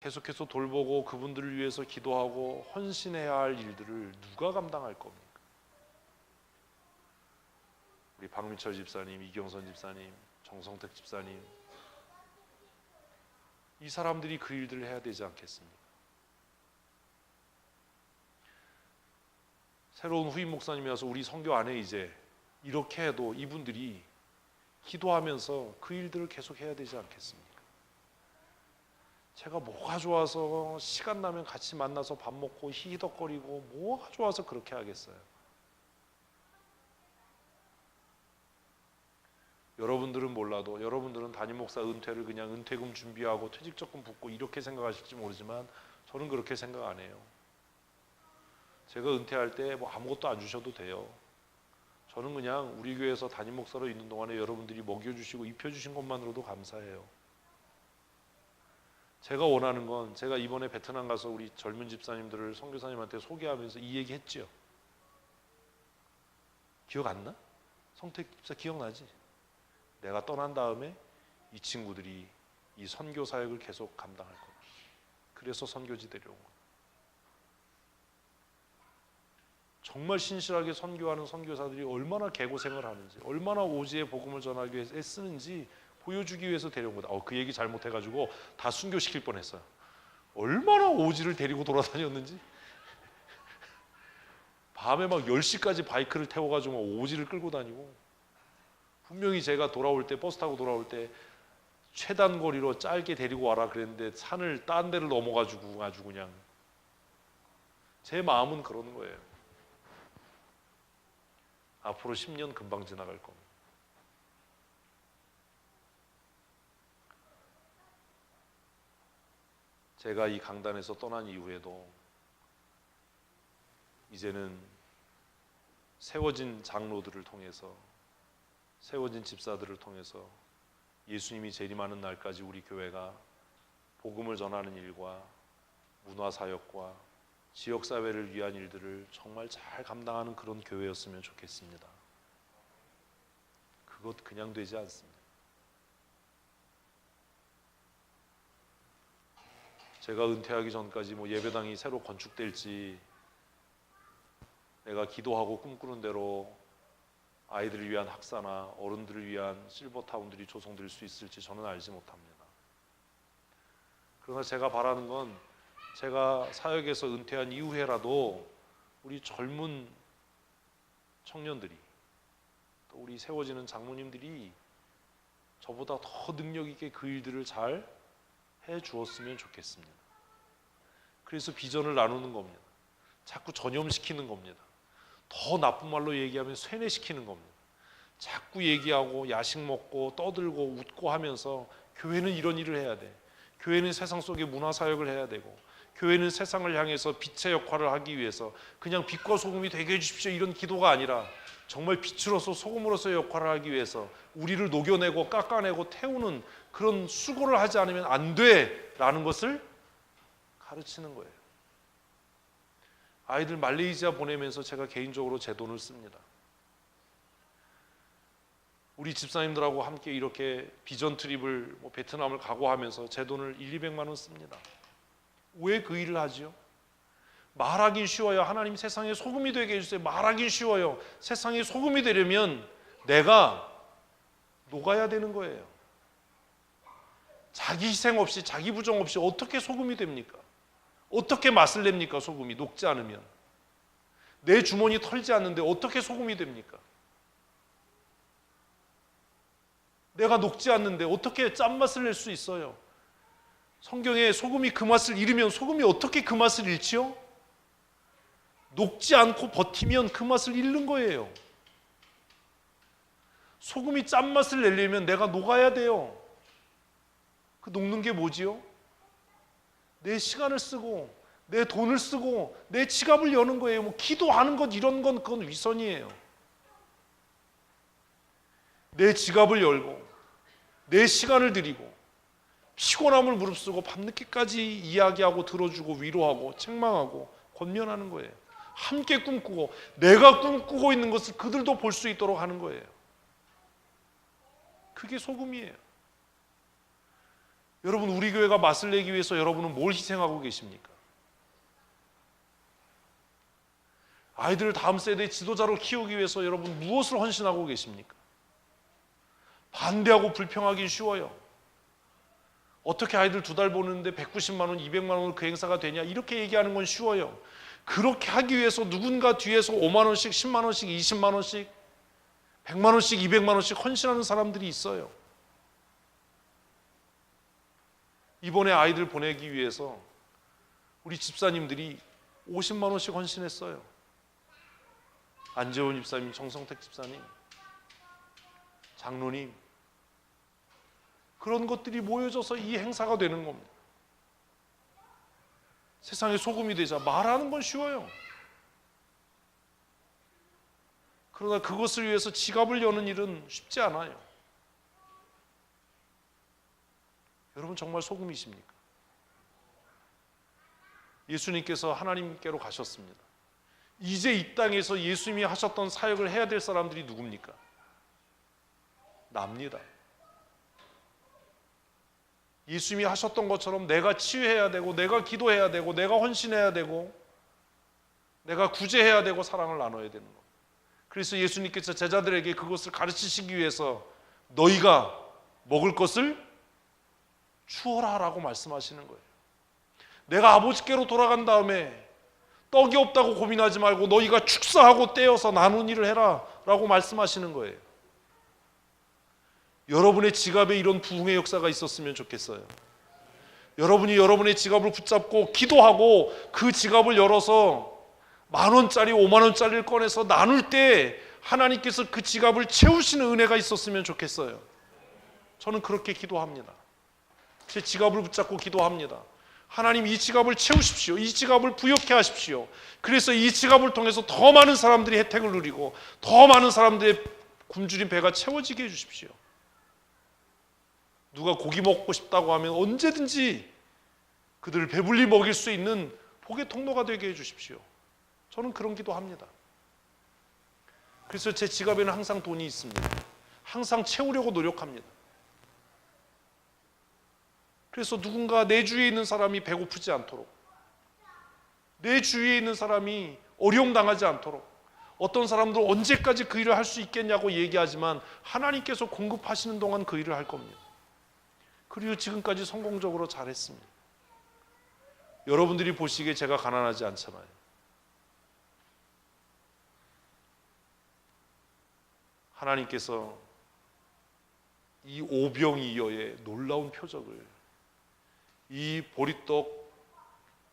계속해서 돌보고 그분들을 위해서 기도하고 헌신해야 할 일들을 누가 감당할 겁니까? 우리 박민철 집사님, 이경선 집사님, 정성택 집사님, 이 사람들이 그 일들을 해야 되지 않겠습니까? 새로운 후임 목사님이 와서 우리 선교 안에 이제 이렇게 해도 이분들이 기도하면서 그 일들을 계속 해야 되지 않겠습니까? 제가 뭐가 좋아서 시간 나면 같이 만나서 밥 먹고 히히덕거리고 뭐가 좋아서 그렇게 하겠어요? 여러분들은 몰라도 여러분들은 담임 목사 은퇴를 그냥 은퇴금 준비하고 퇴직적금 붓고 이렇게 생각하실지 모르지만 저는 그렇게 생각 안 해요. 제가 은퇴할 때 뭐 아무것도 안 주셔도 돼요. 저는 그냥 우리 교회에서 담임 목사로 있는 동안에 여러분들이 먹여주시고 입혀주신 것만으로도 감사해요. 제가 원하는 건 제가 이번에 베트남 가서 우리 젊은 집사님들을 선교사님한테 소개하면서 이 얘기 했죠. 기억 안 나? 성택 집사 기억나지? 내가 떠난 다음에 이 친구들이 이 선교 사역을 계속 감당할 거야. 그래서 선교지 데려온 거야. 정말 신실하게 선교하는 선교사들이 얼마나 개고생을 하는지, 얼마나 오지의 복음을 전하기 위해서 애쓰는지 보여주기 위해서 데려온 거다. 그 얘기 잘못해가지고 다 순교시킬 뻔했어요. 얼마나 오지를 데리고 돌아다녔는지. 밤에 막 10시까지 바이크를 태워가지고 오지를 끌고 다니고, 분명히 제가 돌아올 때 버스 타고 돌아올 때 최단 거리로 짧게 데리고 와라 그랬는데 산을 딴 데를 넘어가지고 아주 그냥 제 마음은 그러는 거예요. 앞으로 10년 금방 지나갈 겁니다. 제가 이 강단에서 떠난 이후에도 이제는 세워진 장로들을 통해서, 세워진 집사들을 통해서 예수님이 재림하는 날까지 우리 교회가 복음을 전하는 일과 문화사역과 지역사회를 위한 일들을 정말 잘 감당하는 그런 교회였으면 좋겠습니다. 그것 그냥 되지 않습니다. 제가 은퇴하기 전까지 예배당이 새로 건축될지, 내가 기도하고 꿈꾸는 대로 아이들을 위한 학사나 어른들을 위한 실버타운들이 조성될 수 있을지 저는 알지 못합니다. 그러나 제가 바라는 건 제가 사역에서 은퇴한 이후에라도 우리 젊은 청년들이, 또 우리 세워지는 장로님들이 저보다 더 능력 있게 그 일들을 잘 해주었으면 좋겠습니다. 그래서 비전을 나누는 겁니다. 자꾸 전염시키는 겁니다. 더 나쁜 말로 얘기하면 쇠뇌시키는 겁니다. 자꾸 얘기하고 야식 먹고 떠들고 웃고 하면서 교회는 이런 일을 해야 돼. 교회는 세상 속에 문화사역을 해야 되고, 교회는 세상을 향해서 빛의 역할을 하기 위해서 그냥 빛과 소금이 되게 해주십시오 이런 기도가 아니라 정말 빛으로서 소금으로서의 역할을 하기 위해서 우리를 녹여내고 깎아내고 태우는 그런 수고를 하지 않으면 안 돼라는 것을 가르치는 거예요. 아이들 말레이시아 보내면서 제가 개인적으로 제 돈을 씁니다. 우리 집사님들하고 함께 이렇게 비전 트립을 베트남을 가고 하면서 제 돈을 100~200만 원 씁니다. 왜 그 일을 하지요? 말하긴 쉬워요. 하나님 세상에 소금이 되게 해주세요. 말하긴 쉬워요. 세상에 소금이 되려면 내가 녹아야 되는 거예요. 자기 희생 없이, 자기 부정 없이 어떻게 소금이 됩니까? 어떻게 맛을 냅니까? 소금이 녹지 않으면. 내 주머니 털지 않는데 어떻게 소금이 됩니까? 내가 녹지 않는데 어떻게 짠맛을 낼 수 있어요? 성경에 소금이 그 맛을 잃으면 소금이 어떻게 그 맛을 잃지요? 녹지 않고 버티면 그 맛을 잃는 거예요. 소금이 짠맛을 내려면 내가 녹아야 돼요. 그 녹는 게 뭐지요? 내 시간을 쓰고 내 돈을 쓰고 내 지갑을 여는 거예요. 기도하는 것 이런 건 그건 위선이에요. 내 지갑을 열고 내 시간을 드리고 피곤함을 무릅쓰고 밤늦게까지 이야기하고 들어주고 위로하고 책망하고 권면하는 거예요. 함께 꿈꾸고 내가 꿈꾸고 있는 것을 그들도 볼 수 있도록 하는 거예요. 그게 소금이에요. 여러분, 우리 교회가 맛을 내기 위해서 여러분은 뭘 희생하고 계십니까? 아이들을 다음 세대의 지도자로 키우기 위해서 여러분 무엇을 헌신하고 계십니까? 반대하고 불평하기 쉬워요. 어떻게 아이들 2달 보는데 190만 원, 200만 원으로 그 행사가 되냐, 이렇게 얘기하는 건 쉬워요. 그렇게 하기 위해서 누군가 뒤에서 5만 원씩, 10만 원씩, 20만 원씩, 100만 원씩, 200만 원씩 헌신하는 사람들이 있어요. 이번에 아이들 보내기 위해서 우리 집사님들이 50만 원씩 헌신했어요. 안재원 집사님, 정성택 집사님, 장로님, 그런 것들이 모여져서 이 행사가 되는 겁니다. 세상에 소금이 되자. 말하는 건 쉬워요. 그러나 그것을 위해서 지갑을 여는 일은 쉽지 않아요. 여러분, 정말 소금이십니까? 예수님께서 하나님께로 가셨습니다. 이제 이 땅에서 예수님이 하셨던 사역을 해야 될 사람들이 누굽니까? 납니다. 예수님이 하셨던 것처럼 내가 치유해야 되고, 내가 기도해야 되고, 내가 헌신해야 되고, 내가 구제해야 되고, 사랑을 나눠야 되는 것. 그래서 예수님께서 제자들에게 그것을 가르치시기 위해서 너희가 먹을 것을 주어라 라고 말씀하시는 거예요. 내가 아버지께로 돌아간 다음에 떡이 없다고 고민하지 말고 너희가 축사하고 떼어서 나눈 일을 해라 라고 말씀하시는 거예요. 여러분의 지갑에 이런 부흥의 역사가 있었으면 좋겠어요. 여러분이 여러분의 지갑을 붙잡고 기도하고 그 지갑을 열어서 10,000원짜리, 50,000원짜리를 꺼내서 나눌 때 하나님께서 그 지갑을 채우시는 은혜가 있었으면 좋겠어요. 저는 그렇게 기도합니다. 제 지갑을 붙잡고 기도합니다. 하나님, 이 지갑을 채우십시오. 이 지갑을 부욕해 하십시오. 그래서 이 지갑을 통해서 더 많은 사람들이 혜택을 누리고 더 많은 사람들의 굶주린 배가 채워지게 해주십시오. 누가 고기 먹고 싶다고 하면 언제든지 그들을 배불리 먹일 수 있는 복의 통로가 되게 해주십시오. 저는 그런 기도합니다. 그래서 제 지갑에는 항상 돈이 있습니다. 항상 채우려고 노력합니다. 그래서 누군가 내 주위에 있는 사람이 배고프지 않도록, 내 주위에 있는 사람이 어려움 당하지 않도록, 어떤 사람들 언제까지 그 일을 할 수 있겠냐고 얘기하지만 하나님께서 공급하시는 동안 그 일을 할 겁니다. 그리고 지금까지 성공적으로 잘했습니다. 여러분들이 보시기에 제가 가난하지 않잖아요. 하나님께서 이 오병이어의 놀라운 표적을 이 보리떡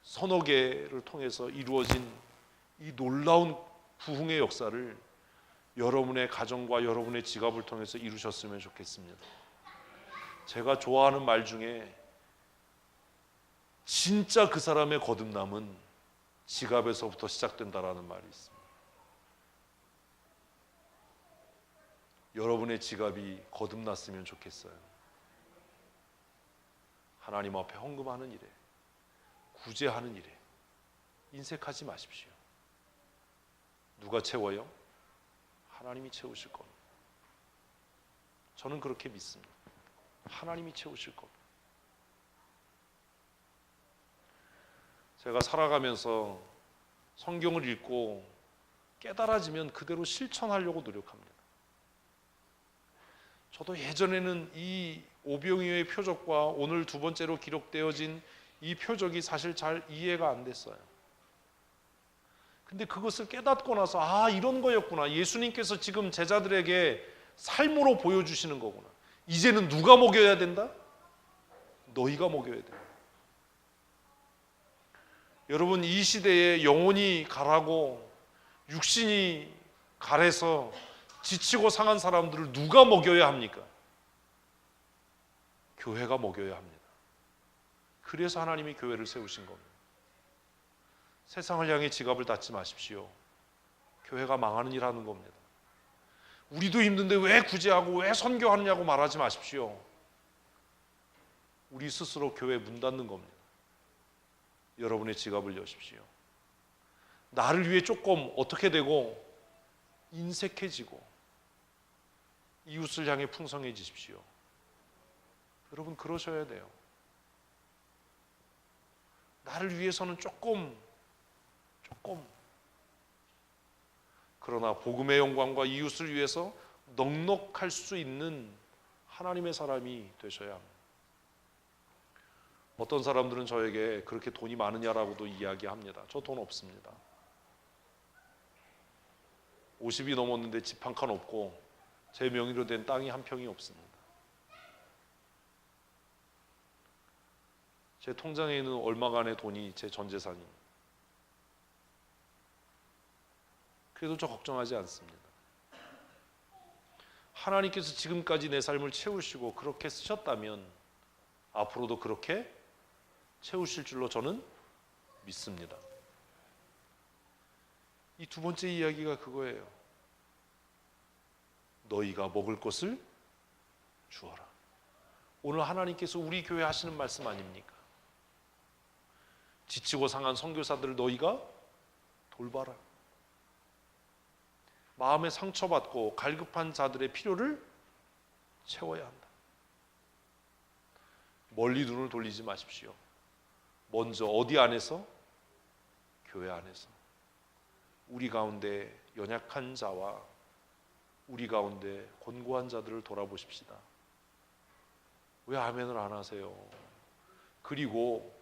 서너 개를 통해서 이루어진 이 놀라운 부흥의 역사를 여러분의 가정과 여러분의 지갑을 통해서 이루셨으면 좋겠습니다. 제가 좋아하는 말 중에 진짜 그 사람의 거듭남은 지갑에서부터 시작된다라는 말이 있습니다. 여러분의 지갑이 거듭났으면 좋겠어요. 하나님 앞에 헌금하는 일에, 구제하는 일에 인색하지 마십시오. 누가 채워요? 하나님이 채우실 겁니다. 저는 그렇게 믿습니다. 하나님이 채우실 겁니다. 제가 살아가면서 성경을 읽고 깨달아지면 그대로 실천하려고 노력합니다. 저도 예전에는 이 오병이어의 표적과 오늘 두 번째로 기록되어진 이 표적이 사실 잘 이해가 안 됐어요. 근데 그것을 깨닫고 나서 이런 거였구나. 예수님께서 지금 제자들에게 삶으로 보여주시는 거구나. 이제는 누가 먹여야 된다? 너희가 먹여야 된다. 여러분, 이 시대에 영혼이 가라고 육신이 가래서 지치고 상한 사람들을 누가 먹여야 합니까? 교회가 먹여야 합니다. 그래서 하나님이 교회를 세우신 겁니다. 세상을 향해 지갑을 닫지 마십시오. 교회가 망하는 일 하는 겁니다. 우리도 힘든데 왜 구제하고 왜 선교하느냐고 말하지 마십시오. 우리 스스로 교회 문 닫는 겁니다. 여러분의 지갑을 여십시오. 나를 위해 조금 어떻게 되고 인색해지고 이웃을 향해 풍성해지십시오. 여러분, 그러셔야 돼요. 나를 위해서는 조금 그러나 복음의 영광과 이웃을 위해서 넉넉할 수 있는 하나님의 사람이 되셔야 합니다. 어떤 사람들은 저에게 그렇게 돈이 많으냐라고도 이야기합니다. 저 돈 없습니다. 50이 넘었는데 집 한 칸 없고 제 명의로 된 땅이 한 평이 없습니다. 제 통장에 있는 얼마간의 돈이 제 전 재산입니다. 그래도 저 걱정하지 않습니다. 하나님께서 지금까지 내 삶을 채우시고 그렇게 쓰셨다면 앞으로도 그렇게 채우실 줄로 저는 믿습니다. 이 두 번째 이야기가 그거예요. 너희가 먹을 것을 주어라. 오늘 하나님께서 우리 교회 하시는 말씀 아닙니까? 지치고 상한 선교사들을 너희가 돌봐라. 마음에 상처받고 갈급한 자들의 필요를 채워야 한다. 멀리 눈을 돌리지 마십시오. 먼저 어디 안에서? 교회 안에서. 우리 가운데 연약한 자와 우리 가운데 곤고한 자들을 돌아보십시다. 왜 아멘을 안 하세요? 그리고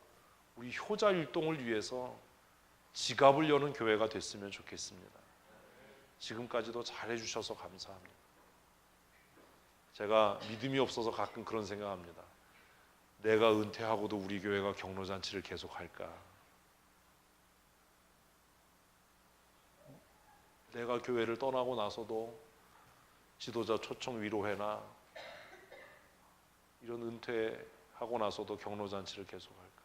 우리 효자율동을 위해서 지갑을 여는 교회가 됐으면 좋겠습니다. 지금까지도 잘해주셔서 감사합니다. 제가 믿음이 없어서 가끔 그런 생각합니다. 내가 은퇴하고도 우리 교회가 경로잔치를 계속할까? 내가 교회를 떠나고 나서도 지도자 초청 위로회나 이런 은퇴하고 나서도 경로잔치를 계속할까?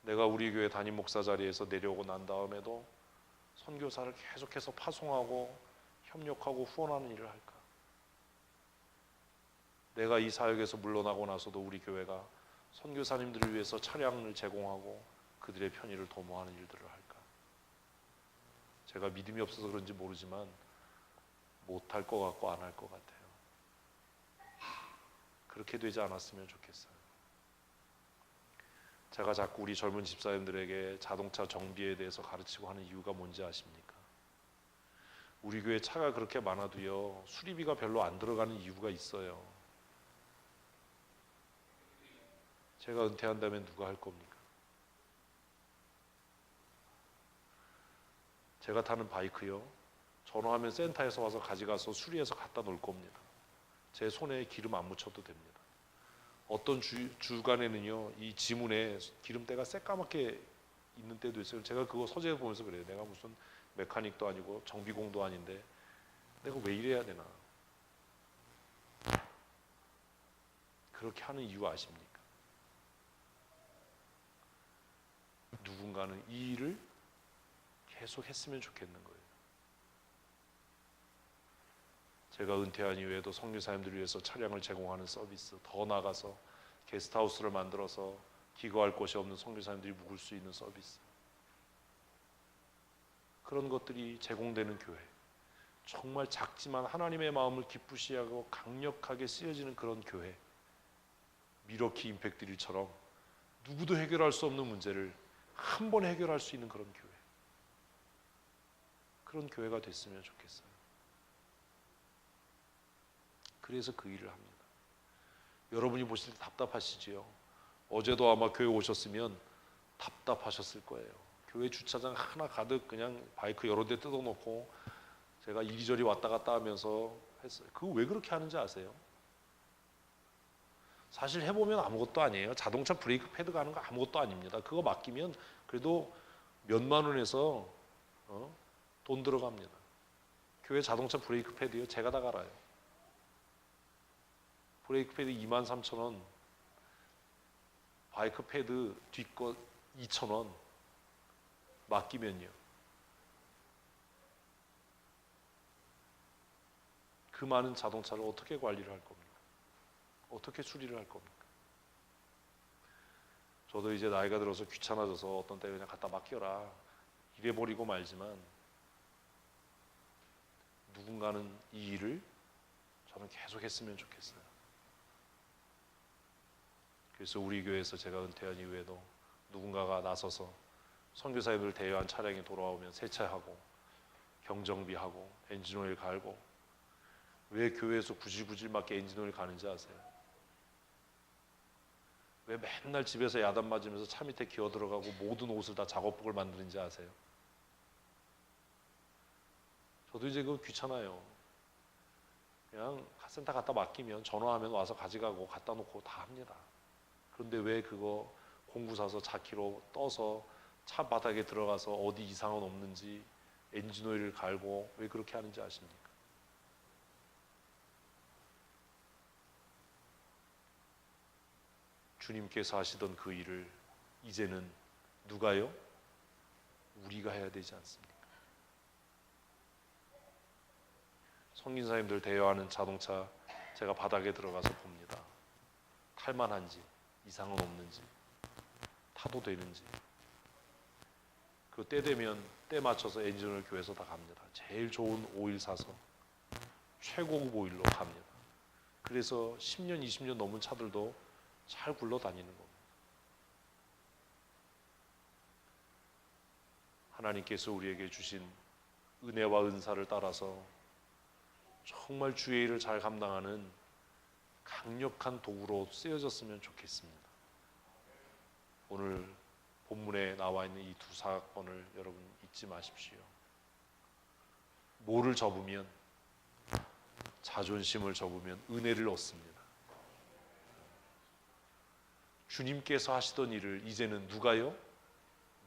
내가 우리 교회 담임 목사 자리에서 내려오고 난 다음에도 선교사를 계속해서 파송하고 협력하고 후원하는 일을 할까? 내가 이 사역에서 물러나고 나서도 우리 교회가 선교사님들을 위해서 차량을 제공하고 그들의 편의를 도모하는 일들을 할까? 제가 믿음이 없어서 그런지 모르지만 못할 것 같고 안 할 것 같아요. 그렇게 되지 않았으면 좋겠어요. 제가 자꾸 우리 젊은 집사님들에게 자동차 정비에 대해서 가르치고 하는 이유가 뭔지 아십니까? 우리 교회 차가 그렇게 많아도요, 수리비가 별로 안 들어가는 이유가 있어요. 제가 은퇴한다면 누가 할 겁니까? 제가 타는 바이크요, 전화하면 센터에서 와서 가져가서 수리해서 갖다 놓을 겁니다. 제 손에 기름 안 묻혀도 됩니다. 어떤 주간에는요, 이 지문에 기름때가 새까맣게 있는 때도 있어요. 제가 그거 서재 보면서 그래요. 내가 무슨 메카닉도 아니고 정비공도 아닌데 내가 왜 이래야 되나? 그렇게 하는 이유 아십니까? 누군가는 이 일을 계속 했으면 좋겠는 거예요. 제가 은퇴한 이후에도 선교사님들을 위해서 차량을 제공하는 서비스, 더 나아가서 게스트하우스를 만들어서 기거할 곳이 없는 선교사님들이 묵을 수 있는 서비스, 그런 것들이 제공되는 교회, 정말 작지만 하나님의 마음을 기쁘시게 하고 강력하게 쓰여지는 그런 교회, 미러키 임팩트릴처럼 누구도 해결할 수 없는 문제를 한 번에 해결할 수 있는 그런 교회, 그런 교회가 됐으면 좋겠어요. 그래서 그 일을 합니다. 여러분이 보실 때 답답하시지요? 어제도 아마 교회 오셨으면 답답하셨을 거예요. 교회 주차장 하나 가득 그냥 바이크 여러 대 뜯어놓고 제가 이리저리 왔다 갔다 하면서 했어요. 그거 왜 그렇게 하는지 아세요? 사실 해보면 아무것도 아니에요. 자동차 브레이크 패드 가는 거 아무것도 아닙니다. 그거 맡기면 그래도 몇만 원에서 돈 들어갑니다. 교회 자동차 브레이크 패드요, 제가 다 갈아요. 브레이크 패드 23,000원, 바이크 패드 뒷거 2,000원 맡기면요, 그 많은 자동차를 어떻게 관리를 할 겁니까? 어떻게 수리를 할 겁니까? 저도 이제 나이가 들어서 귀찮아져서 어떤 때 그냥 갖다 맡겨라 이래버리고 말지만, 누군가는 이 일을 저는 계속 했으면 좋겠어요. 그래서 우리 교회에서 제가 은퇴한 이후에도 누군가가 나서서 선교사님들 대여한 차량이 돌아오면 세차하고 경정비하고 엔진오일 갈고. 왜 교회에서 구질구질맞게 엔진오일 가는지 아세요? 왜 맨날 집에서 야단 맞으면서 차 밑에 기어 들어가고 모든 옷을 다 작업복을 만드는지 아세요? 저도 이제 그거 귀찮아요. 그냥 카센터 갖다 맡기면 전화하면 와서 가져가고 갖다 놓고 다 합니다. 그런데 왜 그거 공구 사서 자키로 떠서 차 바닥에 들어가서 어디 이상은 없는지 엔진오일을 갈고 왜 그렇게 하는지 아십니까? 주님께서 하시던 그 일을 이제는 누가요? 우리가 해야 되지 않습니까? 선교사님들 대여하는 자동차 제가 바닥에 들어가서 봅니다. 탈만한지 이상은 없는지 타도 되는지. 그 때 되면 때 맞춰서 엔진을 교회에서 다 갑니다. 제일 좋은 오일 사서 최고급 오일로 갑니다. 그래서 10년 20년 넘은 차들도 잘 굴러다니는 겁니다. 하나님께서 우리에게 주신 은혜와 은사를 따라서 정말 주의 일을 잘 감당하는 강력한 도구로 쓰여졌으면 좋겠습니다. 오늘 본문에 나와 있는 이 두 사건을 여러분 잊지 마십시오. 뭐를 접으면? 자존심을 접으면 은혜를 얻습니다. 주님께서 하시던 일을 이제는 누가요?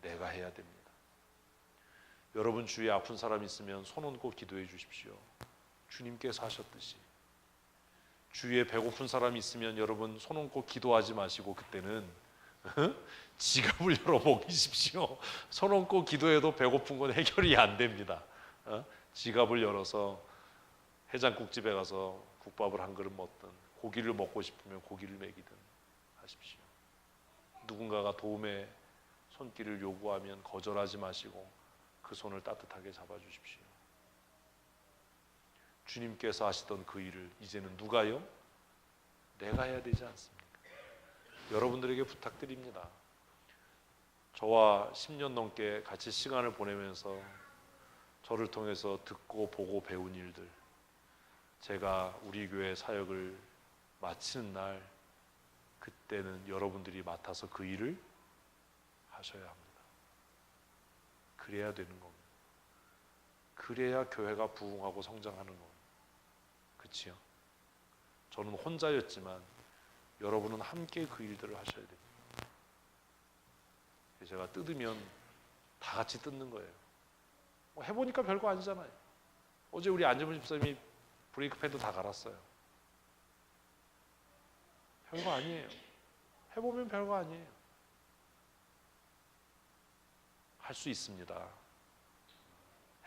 내가 해야 됩니다. 여러분 주위에 아픈 사람 있으면 손 얹고 기도해 주십시오. 주님께서 하셨듯이. 주위에 배고픈 사람이 있으면 여러분 손 얹고 기도하지 마시고 그때는 지갑을 열어 먹이십시오. 손 얹고 기도해도 배고픈 건 해결이 안 됩니다. 지갑을 열어서 해장국집에 가서 국밥을 한 그릇 먹든 고기를 먹고 싶으면 고기를 먹이든 하십시오. 누군가가 도움의 손길을 요구하면 거절하지 마시고 그 손을 따뜻하게 잡아주십시오. 주님께서 하시던 그 일을 이제는 누가요? 내가 해야 되지 않습니까? 여러분들에게 부탁드립니다. 저와 10년 넘게 같이 시간을 보내면서 저를 통해서 듣고 보고 배운 일들, 제가 우리 교회 사역을 마치는 날 그때는 여러분들이 맡아서 그 일을 하셔야 합니다. 그래야 되는 겁니다. 그래야 교회가 부흥하고 성장하는 겁니다. 그치요? 저는 혼자였지만 여러분은 함께 그 일들을 하셔야 됩니다. 제가 뜯으면 다 같이 뜯는 거예요. 해보니까 별거 아니잖아요. 어제 우리 안재문 집사님이 브레이크 패드 다 갈았어요. 별거 아니에요. 해보면 별거 아니에요. 할 수 있습니다.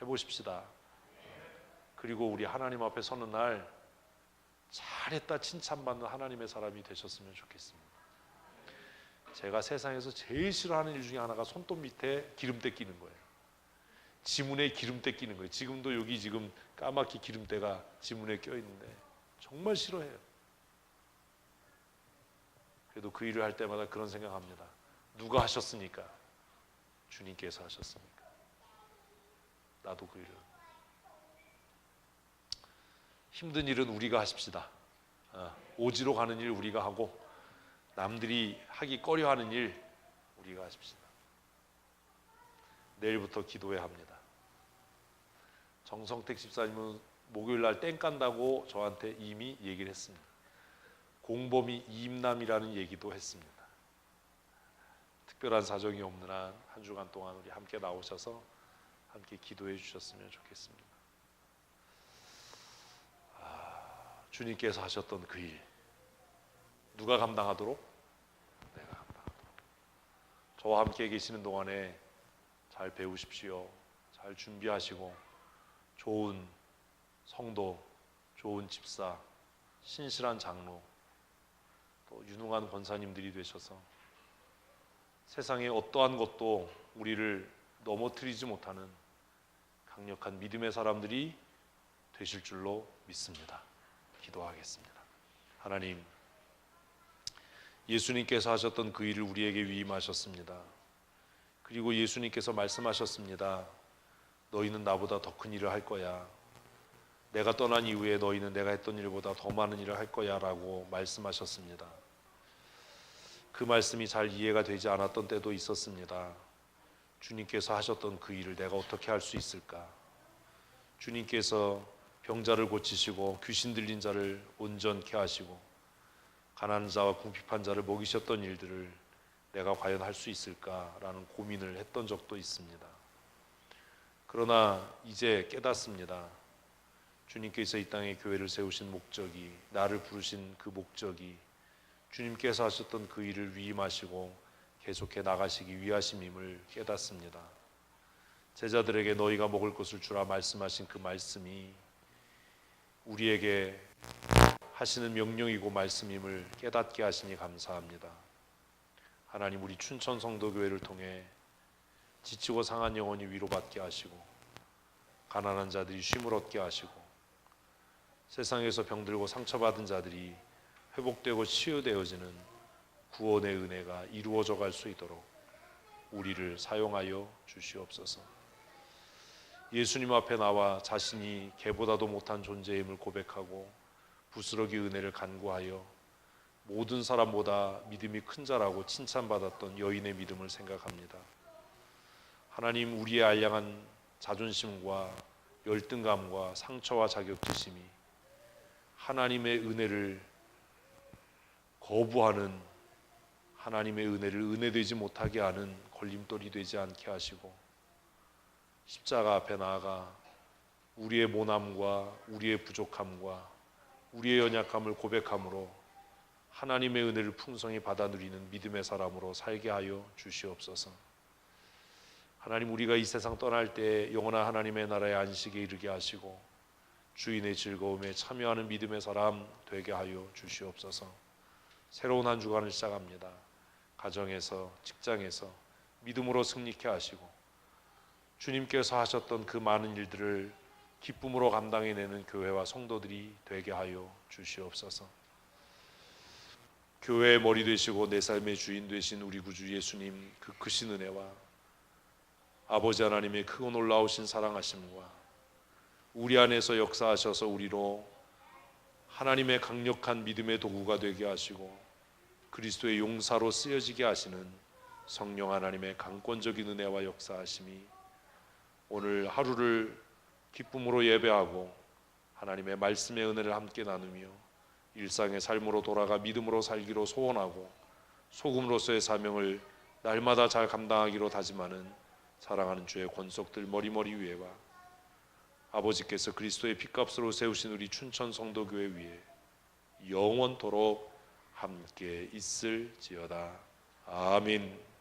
해보십시다. 그리고 우리 하나님 앞에 서는 날 잘했다 칭찬받는 하나님의 사람이 되셨으면 좋겠습니다. 제가 세상에서 제일 싫어하는 일 중에 하나가 손톱 밑에 기름때 끼는 거예요. 지문에 기름때 끼는 거예요. 지금도 여기 지금 까맣게 기름때가 지문에 껴있는데 정말 싫어해요. 그래도 그 일을 할 때마다 그런 생각합니다. 누가 하셨으니까? 주님께서 하셨으니까. 나도 그 일을. 힘든 일은 우리가 하십시다. 오지로 가는 일 우리가 하고 남들이 하기 꺼려하는 일 우리가 하십시다. 내일부터 기도해야 합니다. 정성택 집사님은 목요일 날 땡 깐다고 저한테 이미 얘기를 했습니다. 공범이 이임남이라는 얘기도 했습니다. 특별한 사정이 없는 한 주간 동안 우리 함께 나오셔서 함께 기도해 주셨으면 좋겠습니다. 주님께서 하셨던 그 일 누가 감당하도록? 내가 감당하도록. 저와 함께 계시는 동안에 잘 배우십시오. 잘 준비하시고 좋은 성도, 좋은 집사, 신실한 장로, 또 유능한 권사님들이 되셔서 세상에 어떠한 것도 우리를 넘어뜨리지 못하는 강력한 믿음의 사람들이 되실 줄로 믿습니다. 기도하겠습니다. 하나님, 예수님께서 하셨던 그 일을 우리에게 위임하셨습니다. 그리고 예수님께서 말씀하셨습니다. 너희는 나보다 더 큰 일을 할 거야. 내가 떠난 이후에 너희는 내가 했던 일보다 더 많은 일을 할 거야 라고 말씀하셨습니다. 그 말씀이 잘 이해가 되지 않았던 때도 있었습니다. 주님께서 하셨던 그 일을 내가 어떻게 할 수 있을까? 주님께서 병자를 고치시고 귀신 들린 자를 온전케 하시고 가난한 자와 궁핍한 자를 먹이셨던 일들을 내가 과연 할 수 있을까라는 고민을 했던 적도 있습니다. 그러나 이제 깨닫습니다. 주님께서 이 땅에 교회를 세우신 목적이, 나를 부르신 그 목적이 주님께서 하셨던 그 일을 위임하시고 계속해 나가시기 위하심임을 깨닫습니다. 제자들에게 너희가 먹을 것을 주라 말씀하신 그 말씀이 우리에게 하시는 명령이고 말씀임을 깨닫게 하시니 감사합니다. 하나님, 우리 춘천 성도교회를 통해 지치고 상한 영혼이 위로받게 하시고 가난한 자들이 쉼을 얻게 하시고 세상에서 병들고 상처받은 자들이 회복되고 치유되어지는 구원의 은혜가 이루어져 갈 수 있도록 우리를 사용하여 주시옵소서. 예수님 앞에 나와 자신이 개보다도 못한 존재임을 고백하고 부스러기 은혜를 간구하여 모든 사람보다 믿음이 큰 자라고 칭찬받았던 여인의 믿음을 생각합니다. 하나님, 우리의 알량한 자존심과 열등감과 상처와 자격지심이 하나님의 은혜를 거부하는, 하나님의 은혜를 은혜되지 못하게 하는 걸림돌이 되지 않게 하시고 십자가 앞에 나아가 우리의 모남과 우리의 부족함과 우리의 연약함을 고백함으로 하나님의 은혜를 풍성히 받아 누리는 믿음의 사람으로 살게 하여 주시옵소서. 하나님, 우리가 이 세상 떠날 때 영원한 하나님의 나라의 안식에 이르게 하시고 주인의 즐거움에 참여하는 믿음의 사람 되게 하여 주시옵소서. 새로운 한 주간을 시작합니다. 가정에서, 직장에서 믿음으로 승리케 하시고 주님께서 하셨던 그 많은 일들을 기쁨으로 감당해내는 교회와 성도들이 되게 하여 주시옵소서. 교회의 머리 되시고 내 삶의 주인 되신 우리 구주 예수님, 그 크신 은혜와 아버지 하나님의 크고 놀라우신 사랑하심과 우리 안에서 역사하셔서 우리로 하나님의 강력한 믿음의 도구가 되게 하시고 그리스도의 용사로 쓰여지게 하시는 성령 하나님의 강권적인 은혜와 역사하심이 오늘 하루를 기쁨으로 예배하고 하나님의 말씀의 은혜를 함께 나누며 일상의 삶으로 돌아가 믿음으로 살기로 소원하고 소금으로서의 사명을 날마다 잘 감당하기로 다짐하는 사랑하는 주의 권속들 머리머리 위에와 아버지께서 그리스도의 핏값으로 세우신 우리 춘천 성도교회 위에 영원토록 함께 있을지어다. 아멘.